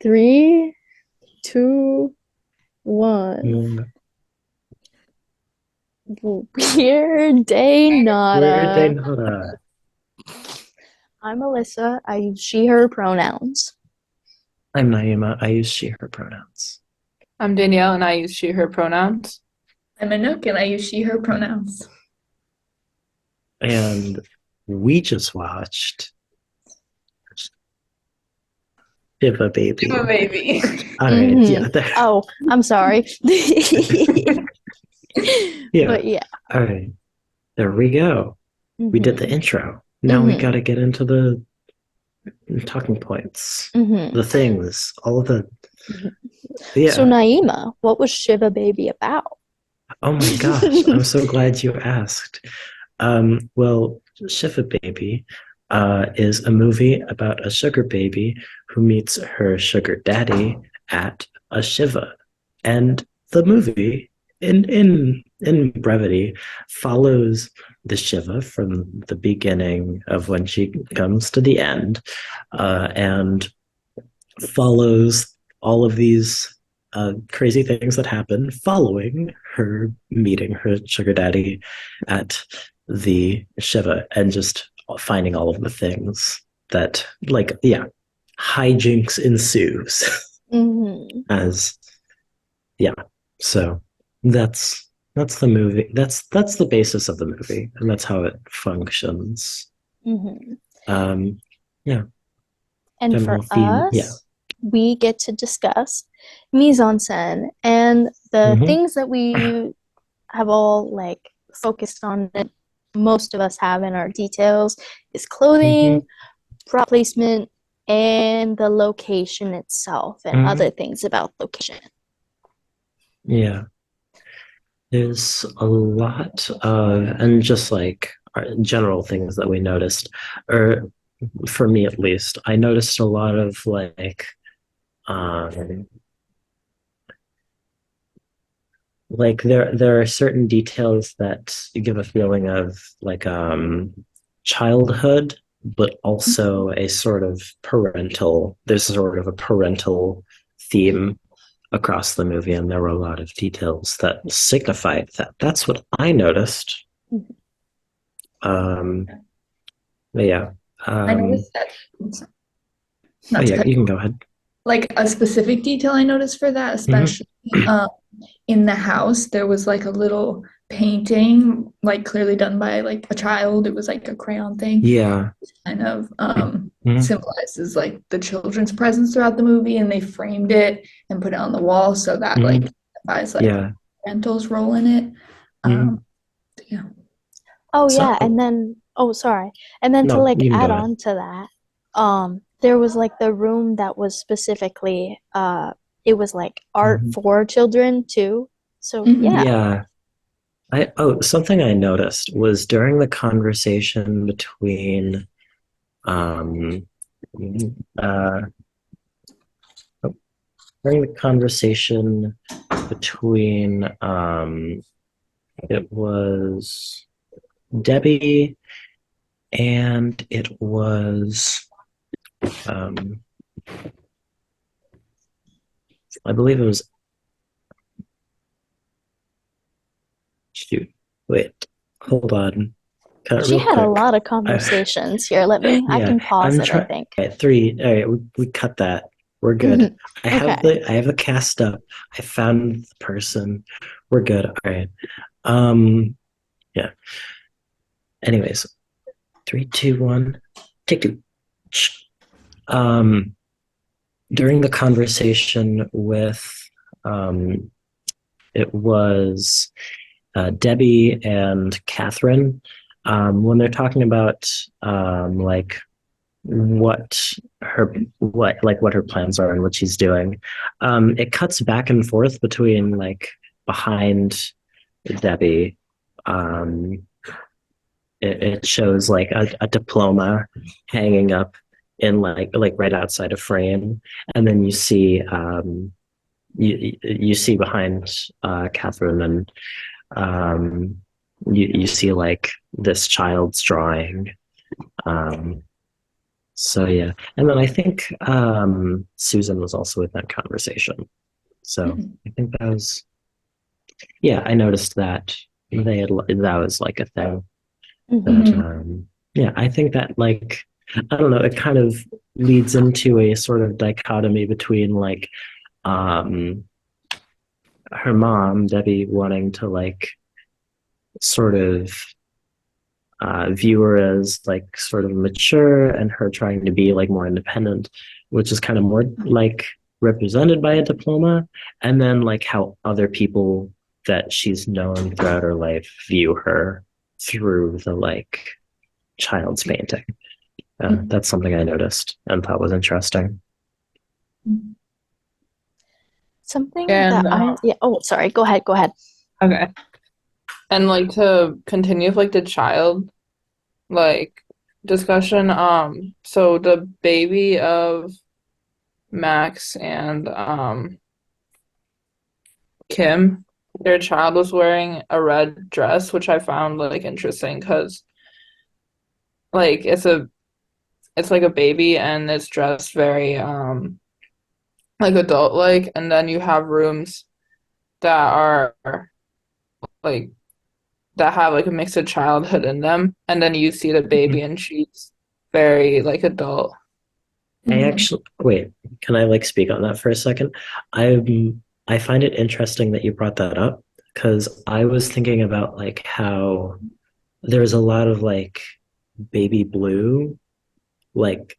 Three, two, one. Mm, Weird day, Weird day, nada. Nada. I'm Alyssa. I use she, her pronouns. I'm Naima. I use she, her pronouns. I'm Danielle and I use she, her pronouns. I'm Anouk and I use she, her pronouns. And we just watched Shiva I'm a Baby. baby. All right. Mhm. Yeah. There. Oh, I'm sorry. Yeah. But yeah. All right. There we go. We did the hmm intro. Now we got hmm to get into the talking points, hmm the things, all of the. So Yeah. Naima, what was Shiva Baby about? Oh my gosh. I'm so glad you asked. Well, Shiva Baby is a movie about a sugar baby who meets her sugar daddy at a Shiva. And the movie, in brevity, follows the Shiva from the beginning of when she comes to the end, and follows all of these crazy things that happen following her meeting her sugar daddy at the Shiva and just finding all of the things that, like, yeah, hijinks ensues hmm as, yeah. So that's the movie. That's the basis of the movie, and that's how it functions. hmm Um, yeah, And for general theme. Yeah. us, we get to discuss mise-en-scène and the Mm-hmm. things that we have all like focused on that most of us have in our details is Mm-hmm. clothing, prop placement, and the location itself and Mm-hmm. other things about location. Yeah. There's a lot of, and just like general things that we noticed, or for me at least, I noticed a lot of um, like there are certain details that give a feeling of childhood, but also a sort of parental. There's sort of a parental theme across the movie, and there were a lot of details that signified that. That's what I noticed. Um, but yeah. I Um, noticed that, oh not to yeah, cut, you can go ahead. like a specific detail I noticed for that, Hmm. especially in the house, there was like a little painting, like clearly done by like a child. It was like a crayon thing, Yeah. kind of Hmm. symbolizes like the children's presence throughout the movie, and they framed it and put it on the wall so that Hmm. like signifies like Yeah. parental's role in it. Hmm. Um, yeah. Oh So yeah, and then oh sorry. And then to no, like you can go add ahead. on to that, there was like the room that was specifically it was like art Hmm. for children too. So Mhm. yeah. Yeah. Something I noticed was during the conversation between um uh oh, during the conversation between it was Debbie and it was um I believe it was, shoot, wait, hold on, cut it She real had a quick. lot of I, conversations here. I yeah, can pause I'm it, I trying. think. Okay, three. All right, we cut that. We're good. Mhm. Okay. I have the cast up. I found the person. We're good. All right. Um. Yeah. Anyways, three, two, one. Take two. Um. During the conversation with, um, it was Debbie and Catherine, when they're talking about like what her plans are and what she's doing. It cuts back and forth between like behind Debbie. Um, it shows like a diploma hanging up in like right outside a frame, and then you see behind Catherine, and um, you see like this child's drawing. Um, So yeah. And then I think Susan was also in that conversation. So Mhm. I think that was, yeah, I noticed that that was like a thing that Mhm. yeah, I think that like I don't know, it kind of leads into a sort of dichotomy between like um her mom, Debbie, wanting to like sort of view her as like sort of mature and her trying to be like more independent, which is kind of more like represented by a diploma, and then like how other people that she's known throughout her life view her through the like child's painting. That's something I noticed and thought was interesting. Mhm. Something that And yeah, oh, sorry, go ahead, go ahead. okay. And like to continue with like the child like discussion, so the baby of Max and Kim, their child was wearing a red dress, which I found like interesting because like it's like a baby and it's dressed very like adult like, and then you have rooms that are like that have like a mix of childhood in them, and then you see the baby and she's very like adult. I Mhm. actually wait, can I like speak on that for a second? I find it interesting that you brought that up because I was thinking about like how there's a lot of like baby blue like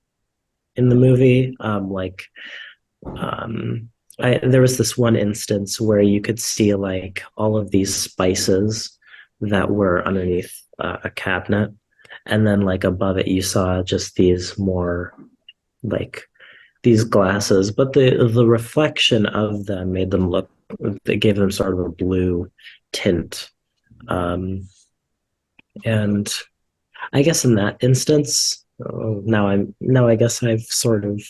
in the movie. Um there was this one instance where you could see like all of these spices that were underneath a cabinet, and then like above it you saw just these more like these glasses, but the reflection of them made them look, they gave them sort of a blue tint. And I guess in that instance, now I guess I've sort of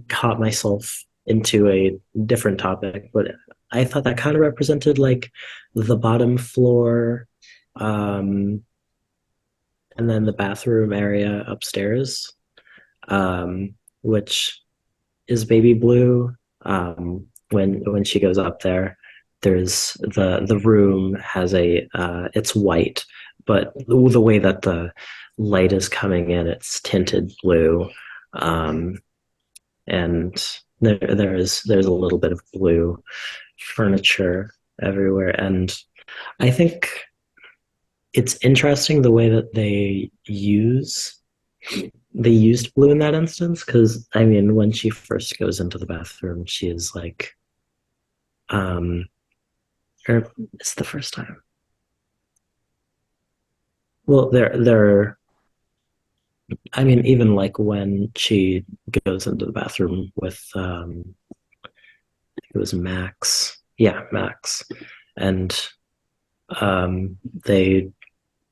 caught myself into a different topic, but I thought that kind of represented like the bottom floor, um, and then the bathroom area upstairs, which is baby blue. When she goes up there, there's the room has a it's white, but the way that the light is coming in, it's tinted blue, um, and there's a little bit of blue furniture everywhere, and I think it's interesting the way that they used blue in that instance because I mean when she first goes into the bathroom she is like um or it's the first time, well they're I mean even like when she goes into the bathroom with it was Max, yeah, Max, and they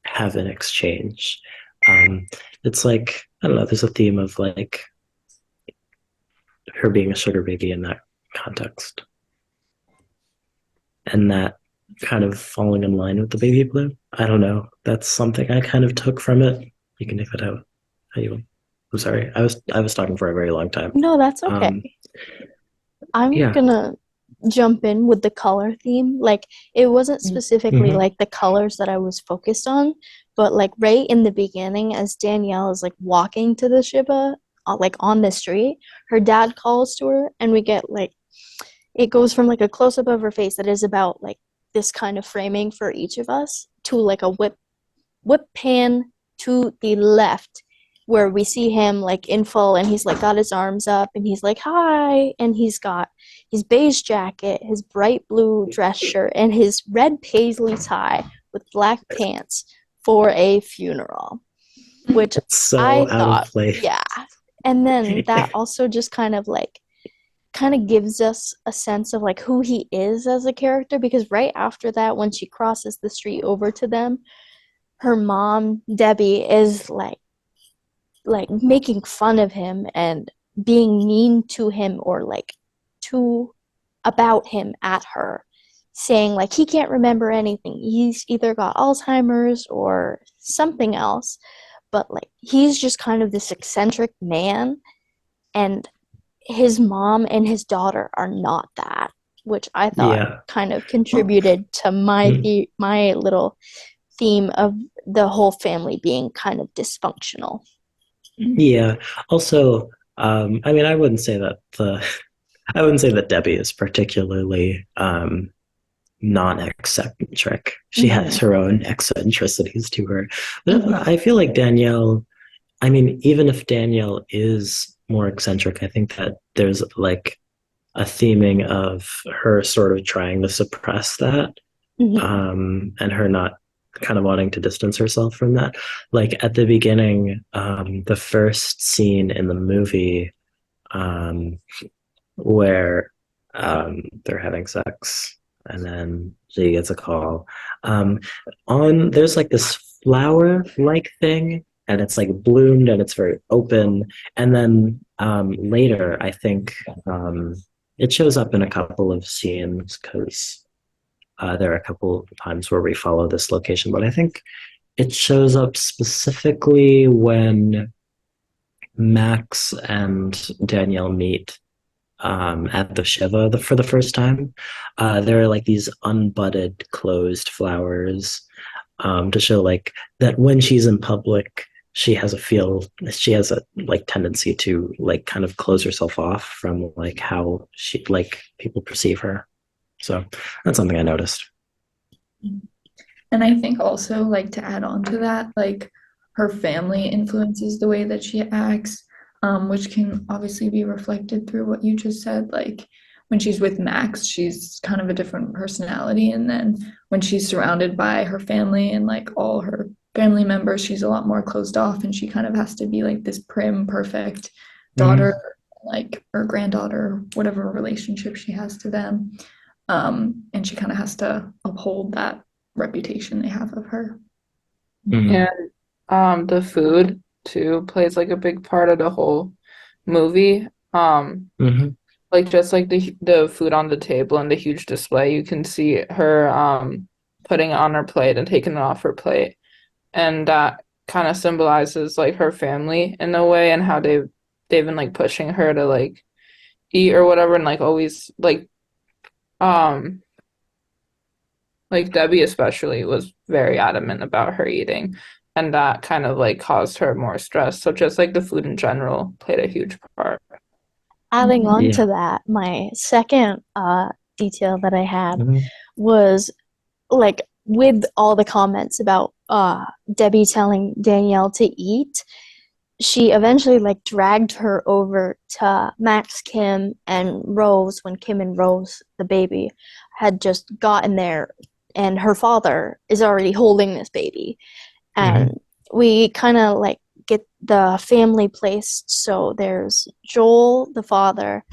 have an exchange. um it's like I don't know, there's a theme of like her being a sugar baby in that context, and that kind of falling in line with the baby blue. I don't know. That's something I kind of took from it. You can take that out how you want. I'm sorry. I was talking for a very long time. No, that's okay. Um, I'm yeah. gonna jump in with the color theme. Like, it wasn't specifically Mm-hmm. like the colors that I was focused on, but like right in the beginning, as Danielle is like walking to the Shiba, like on the street, her dad calls to her, and we get like it goes from like a close up of her face that is about like this kind of framing for each of us to like a whip pan to the left where we see him like in full and he's like got his arms up and he's like hi and he's got his beige jacket, his bright blue dress shirt and his red paisley tie with black pants for a funeral, which It's so I out of thought, place. yeah. And then that also just kind of gives us a sense of like who he is as a character, because right after that when she crosses the street over to them, her mom Debbie is like making fun of him and being mean to him or like to about him at her, saying like he can't remember anything, he's either got Alzheimer's or something else. but like he's just kind of this eccentric man, and his mom and his daughter are not that, which I thought Yeah. kind of contributed to Mm, my little theme of the whole family being kind of dysfunctional. yeah. Also, I mean, I wouldn't say that Debbie is particularly non-eccentric. She has Mhm. her own eccentricities to her. But Mhm. I feel like Danielle, I mean, even if Danielle is more eccentric, I think that there's like a theming of her sort of trying to suppress that, Mhm. and her not kind of wanting to distance herself from that. Like at the beginning, the first scene in the movie, um, where they're having sex and then she gets a call. Um, on there's like this flower like thing and it's like bloomed and it's very open. And then later, I think it shows up in a couple of scenes because there are a couple of times where we follow this location, but I think it shows up specifically when Max and Danielle meet at the Shiva for the first time. There are like these unbudded, closed flowers to show like that when she's in public, she has a like tendency to like kind of close herself off from like how she like people perceive her. So that's something I noticed. And I think also, like, to add on to that, like, her family influences the way that she acts, which can obviously be reflected through what you just said. Like, when she's with Max, she's kind of a different personality. And then when she's surrounded by her family and like all her family members, she's a lot more closed off and she kind of has to be like this prim, perfect daughter, Mhm. like, or granddaughter, whatever relationship she has to them. And she kind of has to uphold that reputation they have of her. Mhm. And the food too plays like a big part of the whole movie. Mhm. Like just like the food on the table and the huge display, you can see her putting it on her plate and taking it off her plate. And that kind of symbolizes like her family in a way and how they've been like pushing her to like eat or whatever and like always um like Debbie especially was very adamant about her eating and that kind of like caused her more stress. So just like the food in general played a huge part. Adding Mhm. on to Yeah. that, my second detail that I had Mhm. was like with all the comments about Debbie telling Danielle to eat, she eventually like dragged her over to Max, Kim, and Rose when Kim and Rose, the baby, had just gotten there, and her father is already holding this baby, and Mhm. we kind of like get the family placed. So there's Joel, the father,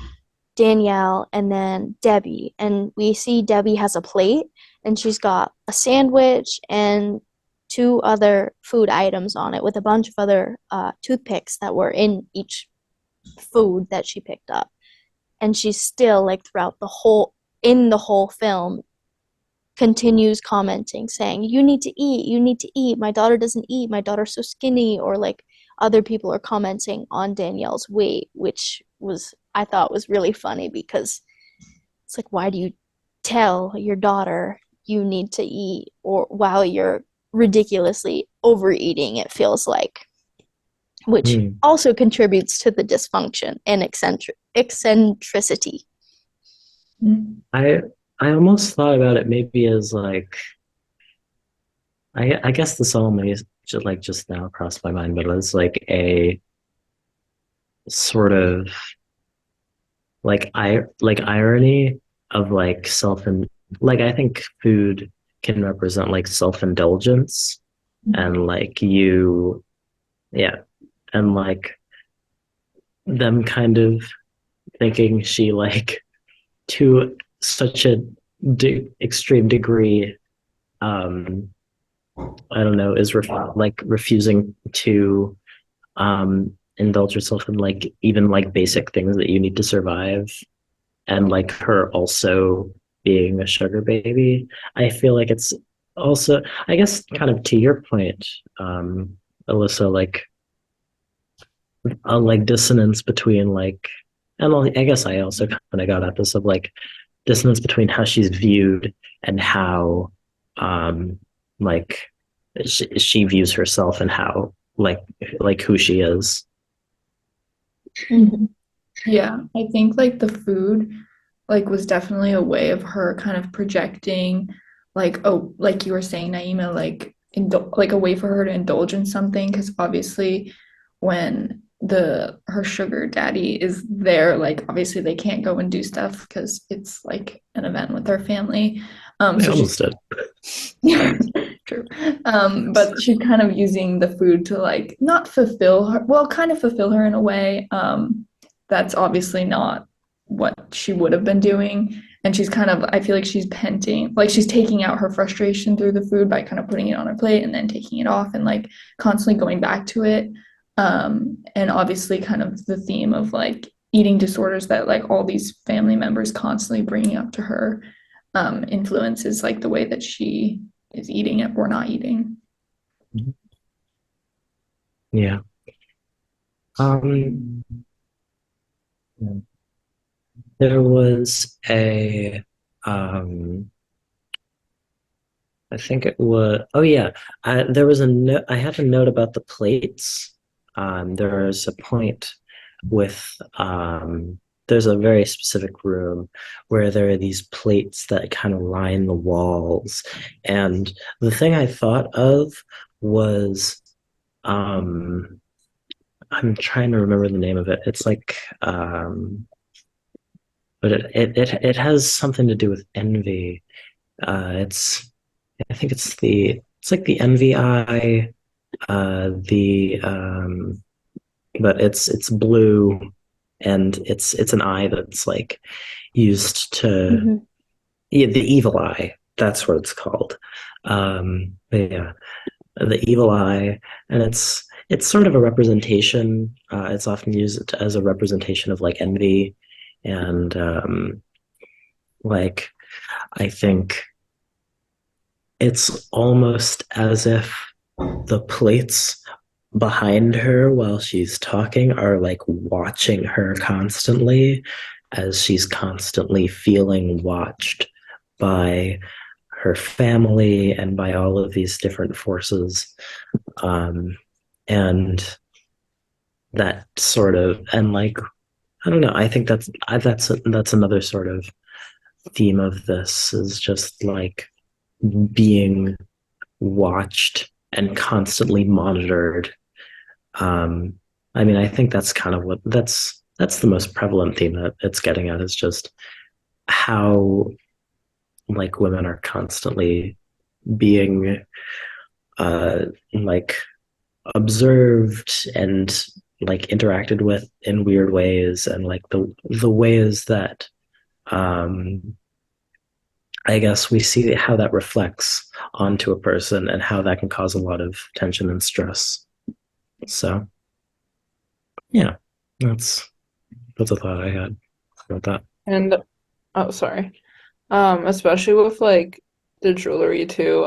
Danielle, and then Debbie. And we see Debbie has a plate and she's got a sandwich and two other food items on it with a bunch of other toothpicks that were in each food that she picked up. And she's still like throughout the whole film continues commenting saying, you need to eat, you need to eat, my daughter doesn't eat, my daughter's so skinny, or like other people are commenting on Danielle's weight, which was I thought was really funny because it's like, why do you tell your daughter you need to eat or while you're ridiculously overeating, it feels like, which Mhm. also contributes to the dysfunction and eccentricity. I I almost thought about it maybe as like I guess this only just like just now crossed my mind, but it's like a sort of like irony of like self and like I think food can represent like self-indulgence and like you yeah and like them kind of thinking she like to such a extreme degree um I don't know is like refusing to indulge yourself in like even like basic things that you need to survive and like her also being a sugar baby. I feel like it's also I guess kind of to your point, Alyssa, like a like dissonance between like, and I guess I also kind of got at this of like dissonance between how she's viewed and how um like she views herself and how like who she is. Mhm. Yeah, I think like the food like was definitely a way of her kind of projecting like, oh, like you were saying, Naima, like like a way for her to indulge in something because obviously when the her sugar daddy is there, like obviously they can't go and do stuff because it's like an event with their family. I So she's almost did. yeah, true. But she's kind of using the food to like not fulfill her, well, kind of fulfill her in a way. That's obviously not what she would have been doing. And she's kind of, I feel like she's venting, like she's taking out her frustration through the food by kind of putting it on her plate and then taking it off and like constantly going back to it. And obviously, kind of the theme of like eating disorders that like all these family members constantly bringing up to her influences like the way that she is eating it or not eating. Yeah. Um, there was a um I think it was, oh yeah, there was a note, I had a note about the plates. There's a point with, there's a very specific room where there are these plates that kind of line the walls. And the thing I thought of was, um, I'm trying to remember the name of it. It's like, but it has something to do with envy. It's I think it's like the NVI, the but it's blue and it's an eye that's like used to, Mhm. yeah, the evil eye. That's what it's called. But yeah, the evil eye, and it's sort of a representation. It's often used as a representation of like envy, and like I think it's almost as if the plates behind her while she's talking are like watching her constantly as she's constantly feeling watched by her family and by all of these different forces. Um, and that sort of, and like, I don't know, I think that's another sort of theme of this is just like being watched and constantly monitored. Um, I mean, I think that's kind of what that's the most prevalent theme that it's getting at is just how like women are constantly being like observed and like interacted with in weird ways and like the ways that um I guess we see how that reflects onto a person and how that can cause a lot of tension and stress. So yeah, that's that's a thought I had about that. And oh, sorry. Especially with like the jewelry too.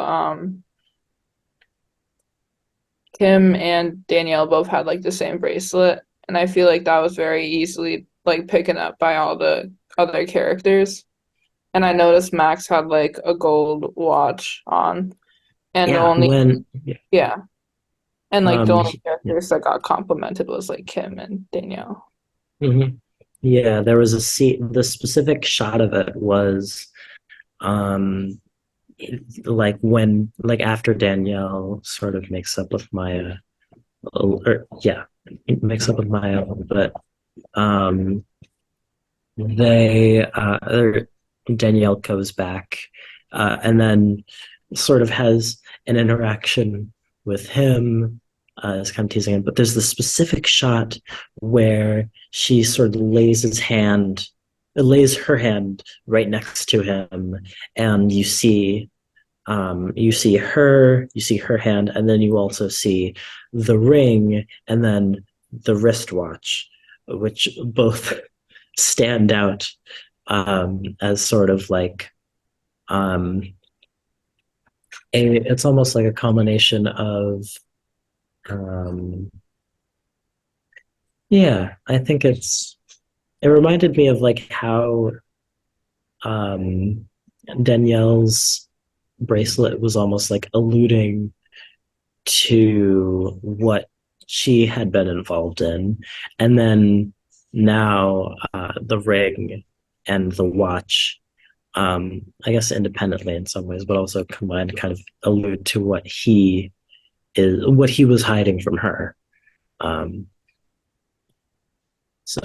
Kim and Danielle both had like the same bracelet, and I feel like that was very easily like picking up by all the other characters. And I noticed Max had like a gold watch on, and the Yeah, only when yeah, and like the only yeah, characters that got complimented was like Kim and Danielle. mhm. Yeah, there was a scene. The specific shot of it was um like when like after Danielle sort of makes up with Maya, or yeah, makes up with Maya, but um they or Danielle goes back and then sort of has an interaction with him. It's kind of teasing him, but there's this specific shot where she sort of lays her hand right next to him, and you see her hand, and then you also see the ring, and then the wristwatch, which both stand out as sort of like it's almost like a combination of Um, yeah, I think it reminded me of like how um, Danielle's bracelet was almost like alluding to what she had been involved in. And then now the ring and the watch, I guess independently in some ways, but also combined kind of allude to what he was hiding from her. Um, so,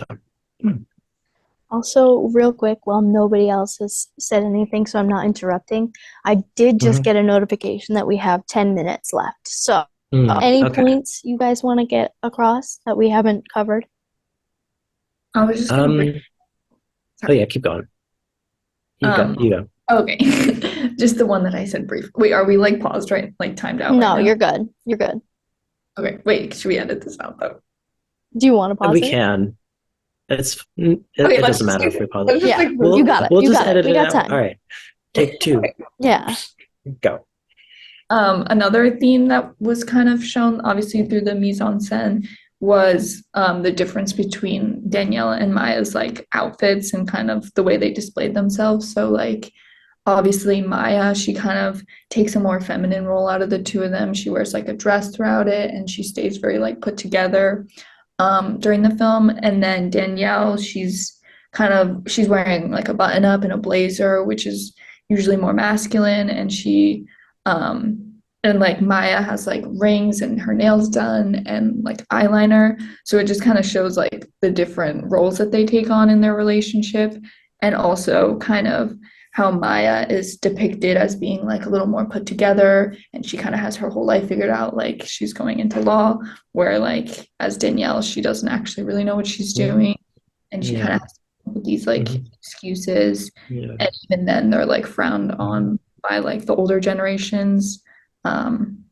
Also, real quick, while nobody else has said anything, so I'm not interrupting, I did just mhm. get a notification that we have 10 minutes left. So, any Okay. points you guys want to get across that we haven't covered? I was just gonna bring, Oh sorry. yeah, keep going. You go. Um, You go. okay. Just the one that I said brief. Wait, are we like paused right? Like timed out right No, now? you're good. You're good. Okay, wait, should we edit this out though? Do you want to We pause it? can. Okay, It let's doesn't just matter if like we pause it. let's just Yeah, like you move. got it. We'll You just got it. edit We it got out. All time. right. Take two. Yeah. Go. Another theme that was kind of shown, obviously through the mise-en-scène, was the difference between Danielle and Maya's like outfits and kind of the way they displayed themselves. So like obviously Maya, she kind of takes a more feminine role out of the two of them. She wears like a dress throughout it and she stays very like put together during the film. And then Danielle, she's wearing like a button up and a blazer, which is usually more masculine, and she and like Maya has like rings and her nails done and like eyeliner. So it just kind of shows like the different roles that they take on in their relationship, and also kind of how Maya is depicted as being like a little more put together and she kind of has her whole life figured out, like she's going into law, where like as Danielle, she doesn't actually really know what she's Mhm. doing and she kind Yeah. of has to come up with these like Mhm. excuses, Yeah. and even then they're like frowned Mhm. on by like the older generations. Um,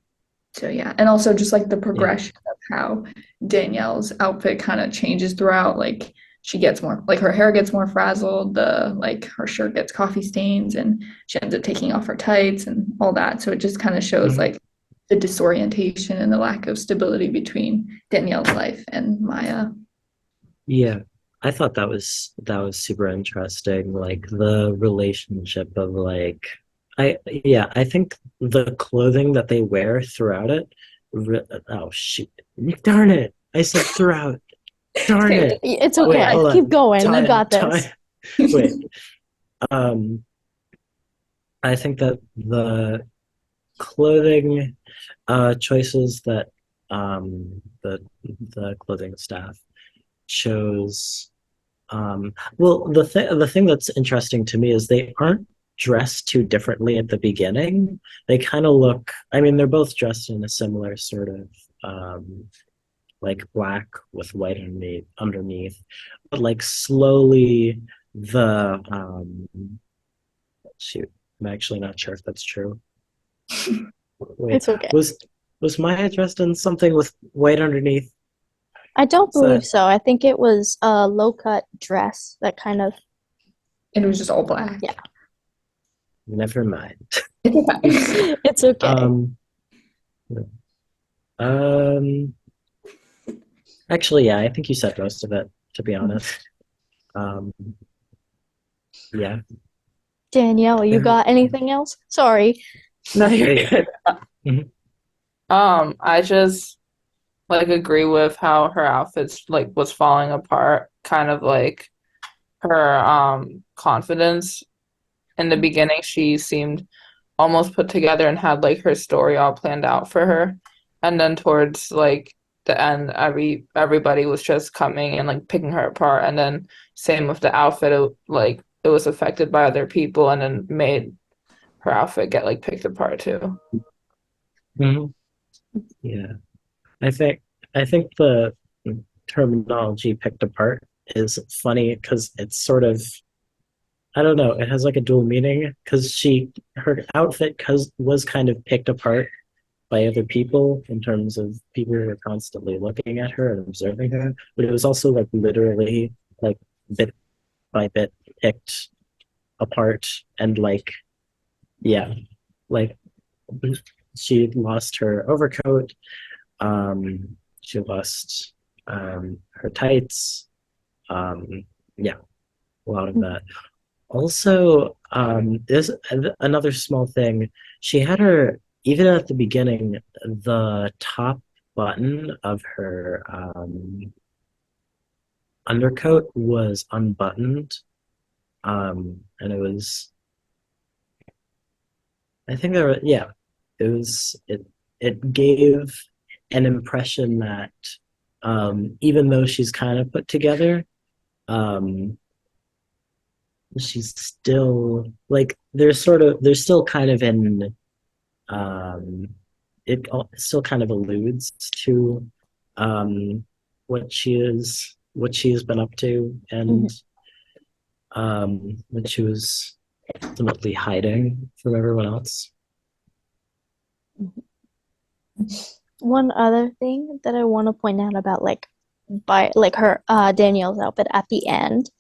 so yeah, and also just like the Yeah. progression of how Danielle's outfit kind of changes throughout. Like she gets more, like her hair gets more frazzled, the like her shirt gets coffee stains, and she ends up taking off her tights and all that. So it just kind of shows Mhm. like the disorientation and the lack of stability between Danielle's life and Maya. Yeah. I thought that was super interesting. Like the relationship of like I think the clothing that they wear throughout it. Oh shit. Darn it. I said throughout. Darn Okay, it. It's well, Wait, okay. hold Keep on. going. You Time, got time. this. Wait. Um, I think that the clothing choices that the clothing staff chose. Well, the thing that's interesting to me is they aren't dressed too differently at the beginning. They kind of look. I mean, they're both dressed in a similar sort of like black with white underneath, but like slowly the shoot, I'm actually not sure if that's true. Wait, It's okay. was Maya dressed in something with white underneath? I don't Is believe that so. I think it was a low cut dress that kind of, and it was just all black. yeah. never mind. It's okay. It's okay. Um, um, actually, yeah, I think you said most of it, to be honest. Um, yeah. Danielle, you There- got anything else? Sorry. No, you're yeah. good. Mhm. I just like agree with how her outfits like was falling apart, kind of like her confidence. In the beginning, she seemed almost put together and had like her story all planned out for her. And then towards like the end, everybody was just coming and like picking her apart. And then same with the outfit, like it was affected by other people and then made her outfit get like picked apart too. Mhm. Yeah. I think I think the terminology picked apart is funny because it's sort of I don't know, it has like a dual meaning because her outfit was kind of picked apart by other people in terms of people who were constantly looking at her and observing her, but it was also like literally like bit by bit picked apart and like yeah, like she lost her overcoat. She lost her tights. Yeah, a lot of that. Also, there's another small thing. She had her, even at the beginning, the top button of her undercoat was unbuttoned. And it was, I think there were, yeah, it gave an impression that even though she's kind of put together, um, she's still like there's still kind of an um, still kind of alludes to um, what she has been up to and Mhm. what she was ultimately hiding from everyone else. One other thing that I want to point out about like her Danielle's outfit at the end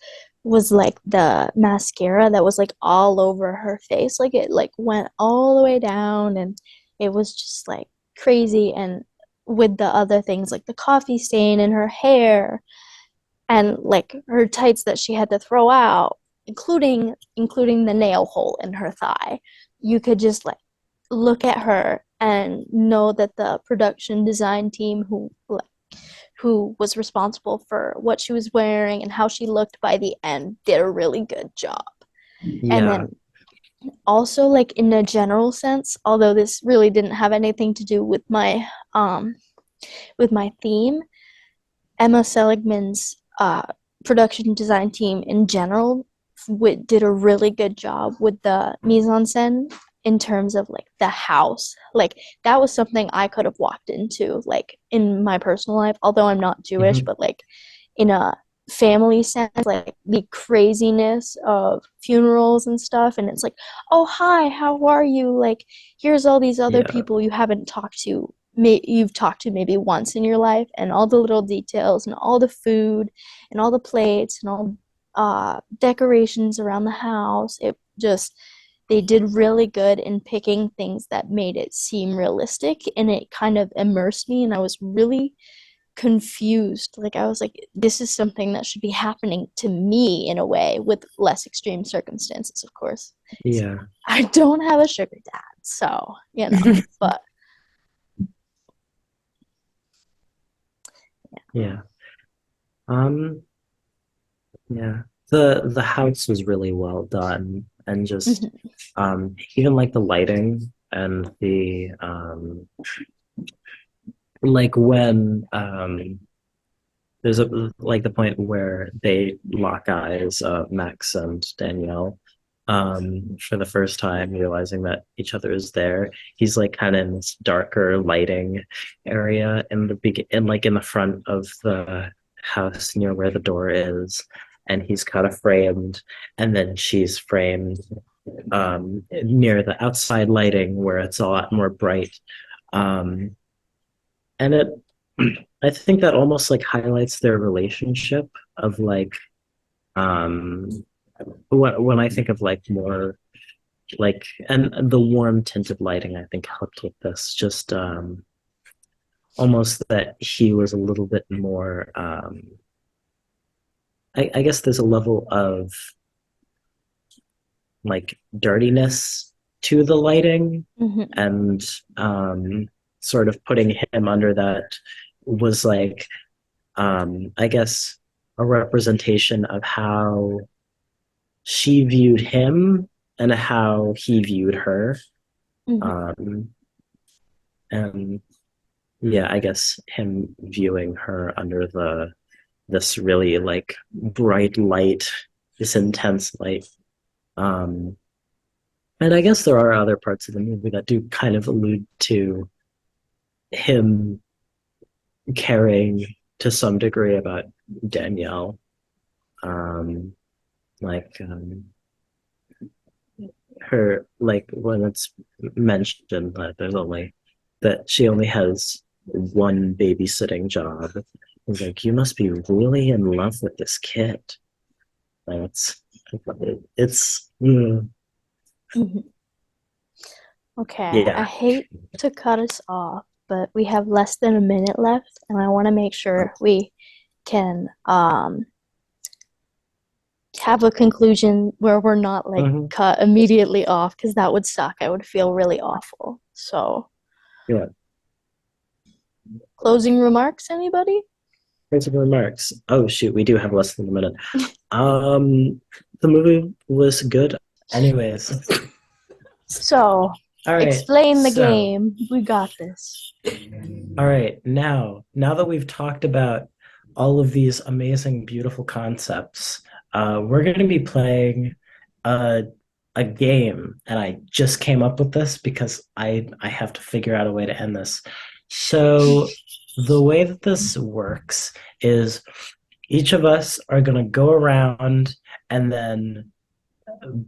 was like the mascara that was like all over her face. Like it like went all the way down and it was just like crazy, and with the other things like the coffee stain in her hair and like her tights that she had to throw out, including the nail hole in her thigh. You could just like look at her and know that the production design team who was responsible for what she was wearing and how she looked by the end did a really good job. And Yeah. then also like in a general sense, although this really didn't have anything to do um with my theme, Emma Seligman's production design team in general did a really good job with the mise-en-scène in terms of like the house. Like that was something I could have walked into like in my personal life, although I'm not Jewish, Mhm. but like in a family sense, like the craziness of funerals and stuff. And it's like, oh, hi, how are you? Like, here's all these other Yeah. people you haven't talked to. You've talked to maybe once in your life, and all the little details, and all the food, and all the plates, and all decorations around the house. It just, they did really good in picking things that made it seem realistic, and it kind of immersed me, and I was really confused. Like I was like, this is something that should be happening to me in a way with less extreme circumstances, of course. Yeah. I don't have a sugar dad, so but Yeah. Um, yeah. The house was really well done and just mhm, even like the lighting and the like when there's a like the point where they lock eyes, Max and Danielle, for the first time, realizing that each other is there. He's like kind of in this darker lighting area in like in the front of the house near where the door is, and he's kind of framed, and then she's framed near the outside lighting where it's a lot more bright. Um, and it I think that almost like highlights their relationship of like um when I think of like more like and the warm tinted lighting I think helped with this just almost that he was a little bit more I guess there's a level of like dirtiness to the lighting mhm, and sort of putting him under that was like I guess a representation of how she viewed him and how he viewed her. mhm, Um, and yeah, I guess him viewing her under this really like bright light, this intense light. Um, and I guess there are other parts of the movie that do kind of allude to him caring to some degree about Danielle. Um, like her like when it's mentioned that there's only that she only has one babysitting job. It's like you must be really in love with this kid. That's it's mhm. Okay, I yeah. hate to cut us off, but we have less than a minute left, and I want to make sure we can have a conclusion where we're not like Mhm. cut immediately off, because that would suck. I would feel really awful. So, Yeah. closing remarks, anybody? Closing remarks. Oh shoot, we do have less than a minute. The movie was good. Anyways, So, all right. explain the So, game. We got this. all right. Now that we've talked about all of these amazing, beautiful concepts, we're going to be playing a a game, and I just came up with this because I have to figure out a way to end this. So the way that this works is each of us are going to go around and then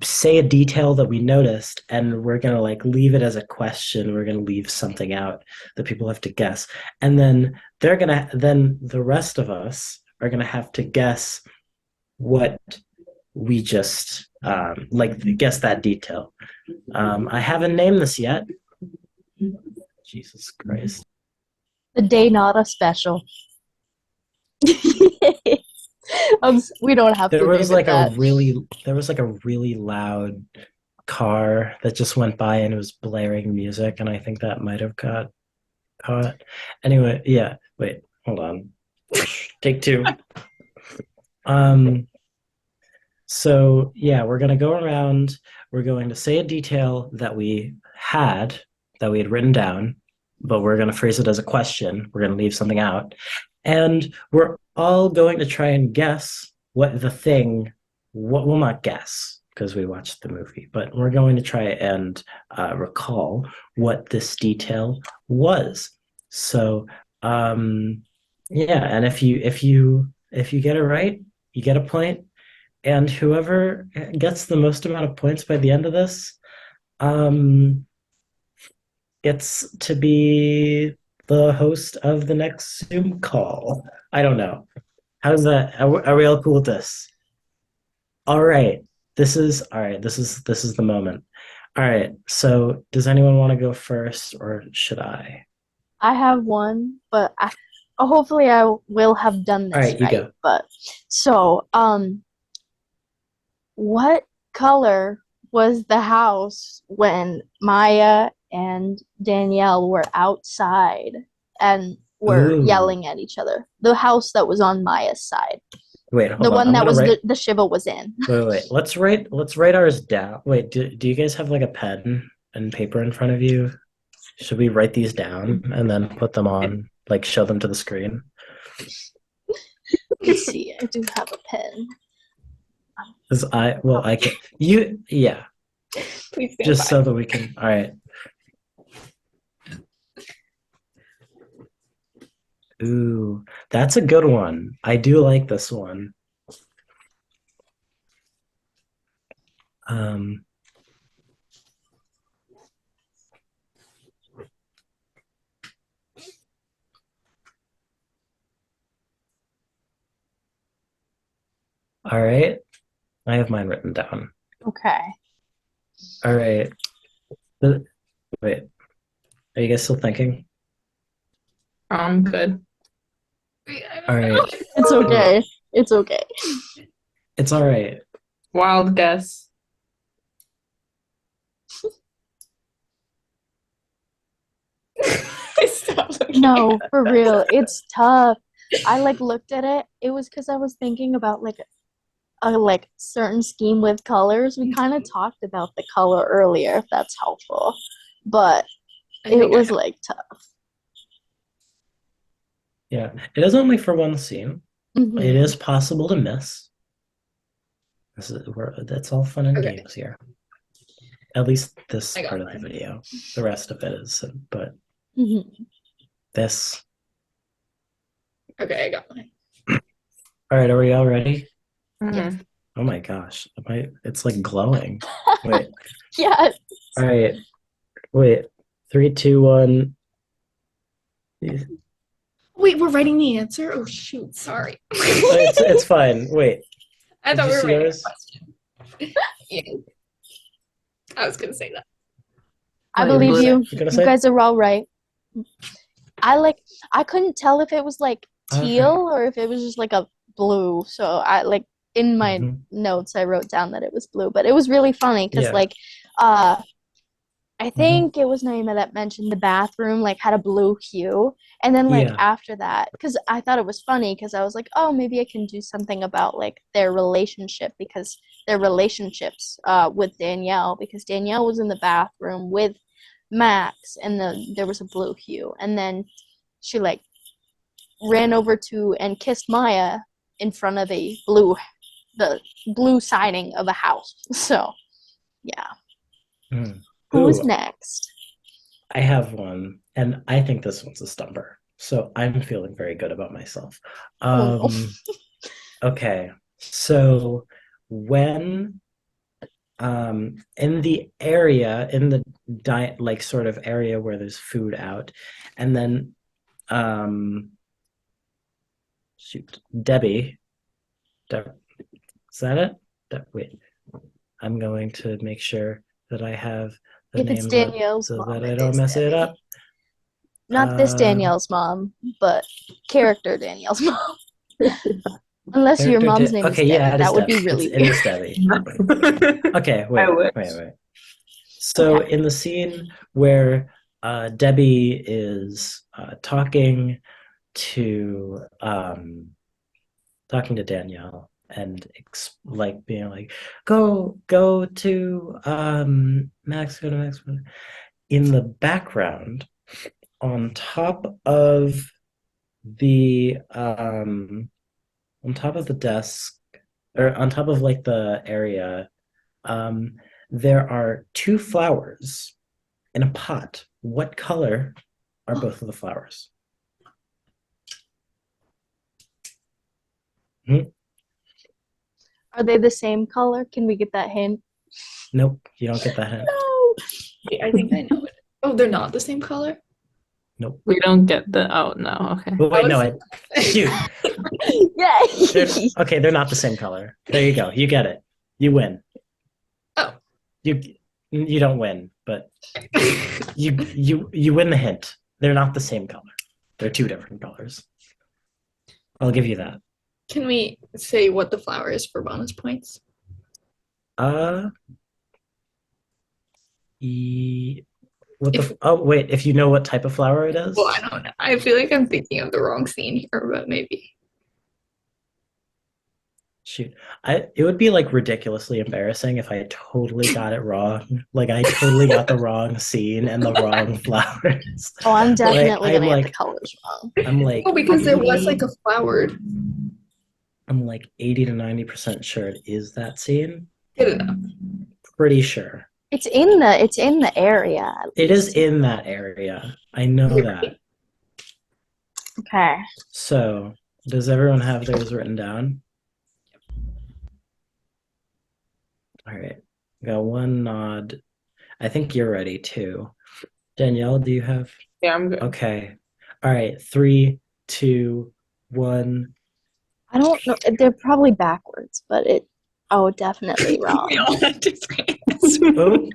say a detail that we noticed, and we're going to like leave it as a question. We're going to leave something out that people have to guess, and then the rest of us are going to have to guess what we just like guess that detail. I haven't named this yet. Jesus Christ. The N.A.D.A special. We don't have There to was name it like a that. really loud car that just went by and it was blaring music, and I think that might have got caught. Anyway, yeah. Wait, hold on. Take two. So yeah, we're gonna go around. We're going to say a detail that we had written down, but we're gonna phrase it as a question. We're gonna leave something out, and we're all going to try and guess what we'll not guess because we watched the movie, but we're going to try and recall what this detail was. So yeah, and if you get it right, you get a point, and whoever gets the most amount of points by the end of this um, gets to be the host of the next Zoom call. I don't know. How's that? Are we all cool with this? All right. This is the moment. All right. So, does anyone want to go first, or should I? I have one, but hopefully I will have done All this right, you right. go. But so, what color was the house when Maya and Danielle were outside and were Ooh. yelling at each other? The house that was on Maya's side, Wait, hold the on. one I'm that gonna was write. the Shiva was in. Wait. Let's write ours down. Wait, do you guys have like a pen and paper in front of you? Should we write these down and then put them on, like show them to the screen? Let's see. I do have a pen. Because I can yeah, Please stand just by. so that we can. All right. Ooh, that's a good one. I do like this one. Um, all right. I have mine written down. Okay. All right. Uh, Wait, are you guys still thinking? I'm good. All right. It's okay. It's okay. It's all right. Wild guess. No, for real. It's tough. I like looked at it. It was because I was thinking about like a like certain scheme with colors. We kind of talked about the color earlier, if that's helpful. But it was like tough. Yeah, it is only for one scene. Mhm. It is possible to miss. That's all fun and Okay. games here. At least this I got part of the mine. video. The rest of it is, but Mhm. this. Okay, I got mine. All right, are we all ready? Mhm. Oh my gosh, it's like glowing. Wait, Yes. all right, wait. 3, 2, 1. Wait, we're writing the answer? Oh shoot, sorry. It's fine. Wait, I did thought you we were see writing a yours? question. Yeah. I was gonna say that. I What were believe you you. you gonna You say? guys are all right. I couldn't tell if it was like teal Okay. or if it was just like a blue. So I like in my Hmm. notes I wrote down that it was blue, but it was really funny because Yeah. uh I Hmm. think it was Naima that mentioned the bathroom like had a blue hue. And then like Yeah. after that, because I thought it was funny because I was like, oh, maybe I can do something about like their relationship because their relationships with Danielle because Danielle was in the bathroom with Max and there was a blue hue. And then she like ran over to and kissed Maya in front of the blue siding of a house. So yeah. Mm. Who's Ooh, next? I have one, and I think this one's a stumper. So I'm feeling very good about myself. Oh no. Um, okay. So when in the area, in the diet like sort of area where there's food out, and then um shoot, Debbie, is that it? Wait, I'm going to make sure that I have the If it's name right Danielle's so that mom, I it don't is mess it Debbie. up. Not this Um, Danielle's mom, but character Danielle's mom. Unless your character mom's did. name is Okay, yeah, Debbie. it is That would Debbie. be It's really it weird. is Debbie. Okay, I wait, wait, wish. wait. So Okay. in the scene where Debbie is talking to Danielle and like being like, go to Max, go to Max. In the background, on top of the desk or on top of like the area, um, there are two flowers in a pot. What color are both of the flowers? Hmm? Are they the same color? Can we get that hint? Nope, you don't get that hint. No. Wait, I think I know it. Oh, they're not the same color? Nope. We don't get the oh no, okay. But I wait, no, was I shoot. They're Yay! okay. They're not the same color. There you go. You get it. You win. Oh. You you don't win, but you win the hint. They're not the same color. They're two different colors. I'll give you that. Can we say what the flower is for bonus points? Uh, e- what If the? Oh wait, if you know what type of flower it well, is, I don't know. I feel like I'm thinking of the wrong scene here, but maybe. shoot, it would be like ridiculously embarrassing if I totally got it wrong. Like I totally got the wrong scene and the wrong flowers. Oh, I'm Like definitely gonna get the colors wrong. Oh, because there was like 80. a flowered. I'm like 80 to 90% sure it is that scene. Good enough. Pretty sure. It's in the area at It is least. in that area. I know You're that. right. Okay. So, does everyone have theirs written down? All right. Got one nod. I think you're ready too. Danielle, do you have? Yeah, I'm good. Okay. All right. Three, two, one. I don't know. They're probably backwards, but oh, definitely We wrong. all had different answers. Oh,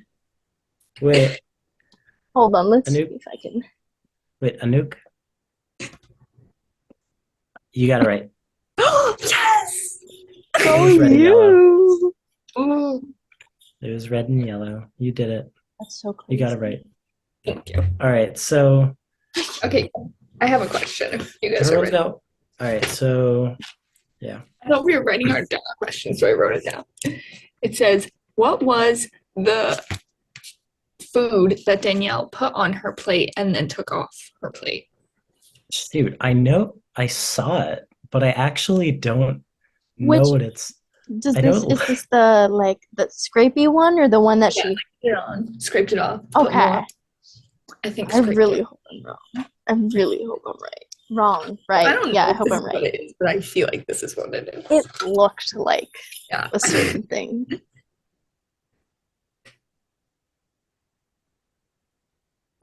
wait. Hold on, let's see Anouk. if I can. Wait, Anouk. You got it right. Yes! It Oh, was red and yellow. you. Ooh, It was red and yellow. You did it. That's so You got it crazy. right. thank you. All right. So Okay, I have a question if you guys are everyone's ready. got. All right. So yeah. I thought we were writing our questions, so I wrote it down. It says, what was the food that Danielle put on her plate and then took off her plate? Shoot, I know I saw it, but I actually don't know Which what it's. does I know this is this the like the scrapey one or the one that Yeah, she? put it on, scraped it off, put more. Okay. I think I scraped really it. hope I'm wrong. I really hope I'm right. Wrong, I right? don't Yeah, know I if hope this I'm is what right. it is, but I feel like this is what it is. It looked like Yeah. a certain thing.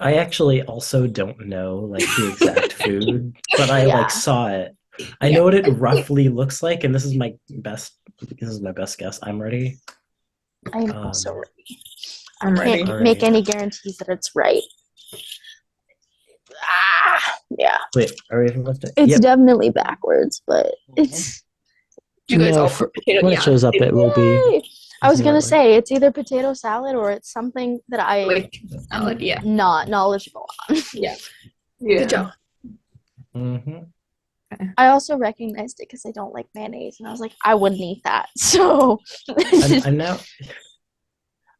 I actually also don't know like the exact food, but I like Yeah, saw it. I Yeah. know what it roughly looks like, and this is my best. This is my best guess. I'm ready. I'm also ready. I I'm can't ready. All make right. any guarantees that it's right. Ah! Yeah. Wait, are we even lifting? It's Yep. definitely backwards, but it's You guys No, all for, put potato. when it Yeah. shows up, it will be. Yay! I was facing gonna that way. say it's either potato salad or it's something that I Like salad. Yeah. not knowledgeable on. Yeah. Yeah. Good job. Mhm. I also recognized it because I don't like mayonnaise, and I was like, I wouldn't eat that. So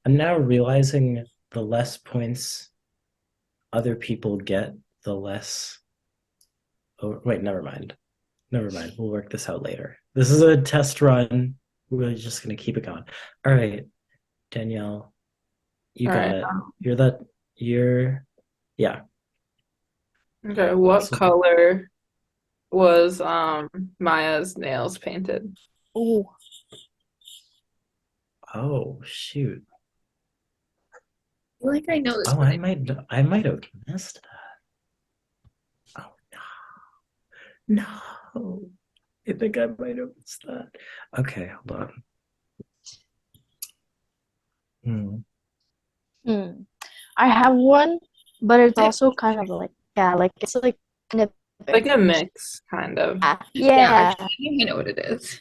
I'm now realizing the less points other people get, the less. Oh wait, never mind. Never mind. We'll work this out later. This is a test run. We're just gonna keep it going. All right, Danielle, you All got right. it. You're yeah. Okay. What So, color was Maya's nails painted? ooh, oh shoot. I feel like I know this, Oh, but I might have missed that. Oh no. No. I think I might have missed that. Okay, hold on. hmm. I have one, but it's also kind of like like it's like kind of Like a mix, kind of. yeah. I think I know what it is.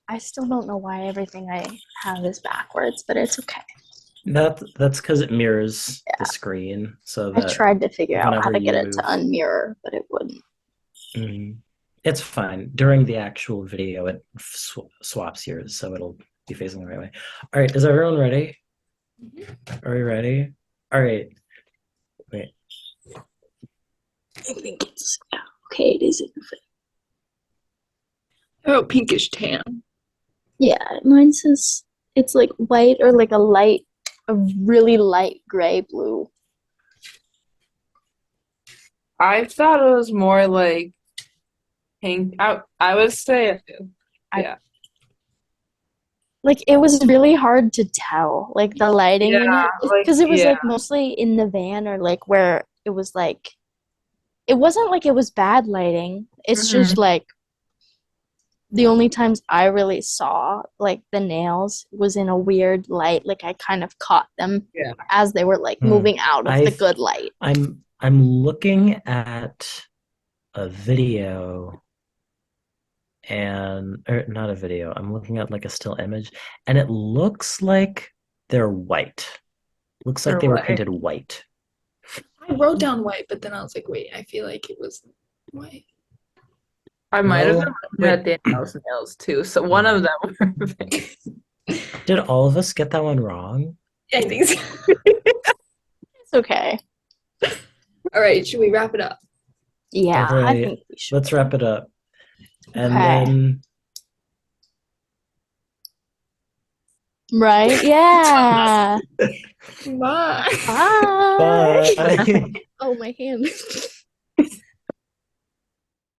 I still don't know why everything I have is backwards, but it's okay. That's because it mirrors the screen, so I that tried to figure out how whenever to get you it to move, unmirror, but it wouldn't. it's fine. During the actual video, it swaps yours, so it'll be facing the right way. All right, is everyone ready? Are we ready? All right. Wait. I think it's okay. It isn't. Oh, pinkish tan. Yeah, mine says it's like white or like a really light gray blue. I thought it was more like pink. I would say, yeah. Like it was really hard to tell, like the lighting in it, like because it was yeah. like mostly in the van or like where it was like it wasn't like it was bad lighting. It's just like the only times I really saw like the nails was in a weird light. Like I kind of caught them as they were like moving out of the good light. I'm looking at a video or not a video. I'm looking at like a still image, and it looks like they're white. Looks like they were painted white. I wrote down white, but then I was like, wait, I feel like it was white. I might have No, been looking at Danielle's nails too, so one of them were pink. Did all of us get that one wrong? I think so. It's okay. All right, should we wrap it up? Yeah, All I right, think we should. let's wrap it up. And Okay. then Right? Yeah. Bye. Bye. bye. Oh, my hand.